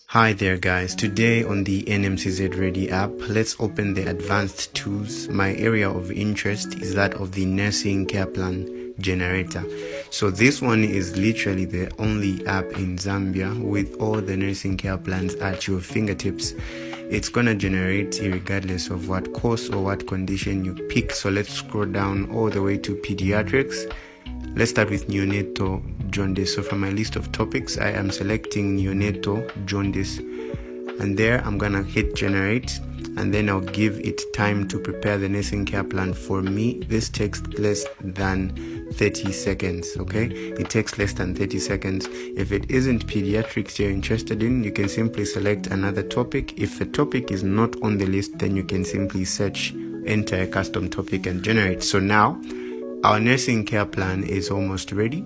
Hi there guys, today on the NMCZ Ready app, let's open the advanced tools. My area of interest is that of the nursing care plan generator. So this one is literally the only app in Zambia with all the nursing care plans at your fingertips. It's gonna generate regardless of what course or what condition you pick. So let's scroll down all the way to pediatrics. Let's start with neonatal jaundice. So from my list of topics, I am selecting neonatal jaundice, and there I'm gonna hit generate, and then I'll give it time to prepare the nursing care plan. For me, this takes less than 30 seconds. Okay, it takes less than 30 seconds. If it isn't pediatrics you're interested in, you can simply select another topic. If the topic is not on the list, then you can simply search, enter a custom topic and generate. So now our nursing care plan is almost ready,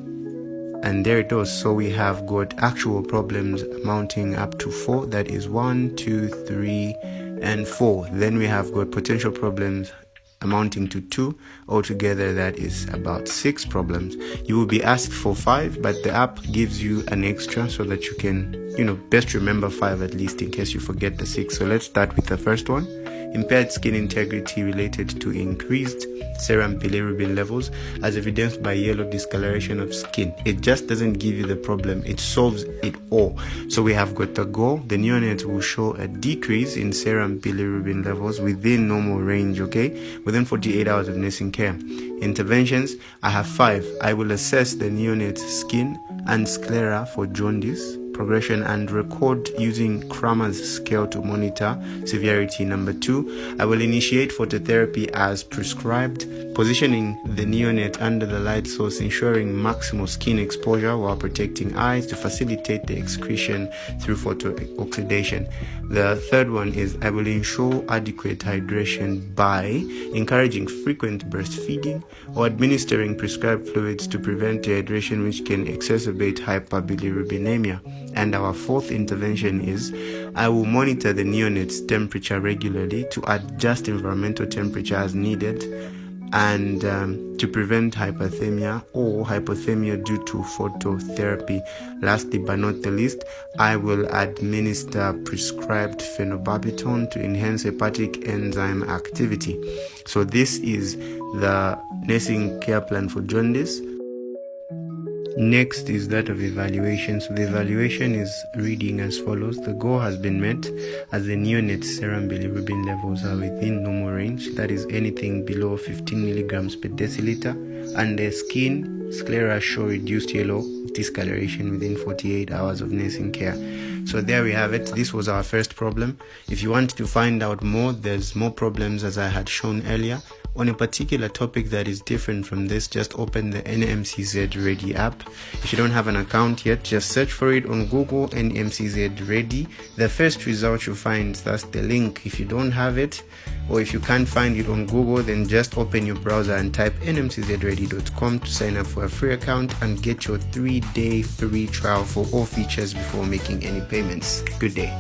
and there it goes. So we have got actual problems amounting up to 4. That is 1, 2, 3, and 4. Then we have got potential problems amounting to 2. Altogether, that is about 6 problems. You will be asked for 5, but the app gives you an extra so that you can, best remember 5 at least in case you forget the 6. So let's start with the first one. Impaired skin integrity related to increased serum bilirubin levels as evidenced by yellow discoloration of skin. It just doesn't give you the problem, it solves it all. So we have got the goal. The neonate will show a decrease in serum bilirubin levels within normal range, within 48 hours of nursing care. Interventions, I have 5. I will assess the neonate's skin and sclera for jaundice progression and record using Crammer's scale to monitor severity. Number 2, I will initiate phototherapy as prescribed, positioning the neonate under the light source, ensuring maximal skin exposure while protecting eyes to facilitate the excretion through photooxidation. The third one is I will ensure adequate hydration by encouraging frequent breastfeeding or administering prescribed fluids to prevent dehydration, which can exacerbate hyperbilirubinemia. And our fourth intervention is I will monitor the neonate's temperature regularly to adjust environmental temperature as needed, and to prevent hyperthermia or hypothermia due to phototherapy. Lastly but not the least, I will administer prescribed phenobarbital to enhance hepatic enzyme activity. So this is the nursing care plan for jaundice. Next is that of evaluation. So the evaluation is reading as follows. The goal has been met as the neonate's serum bilirubin levels are within normal range, that is anything below 15 milligrams per deciliter, and the skin sclera show reduced yellow discoloration within 48 hours of nursing care. So there we have it. This was our first problem. If you want to find out more, there's more problems as I had shown earlier. On a particular topic that is different from this, just open the NMCZ Ready app. If you don't have an account yet, just search for it on Google, NMCZ Ready. The first result you find, that's the link. If you don't have it, or if you can't find it on Google, then just open your browser and type nmczready.com to sign up for a free account and get your 3-day free trial for all features before making any payments. Good day.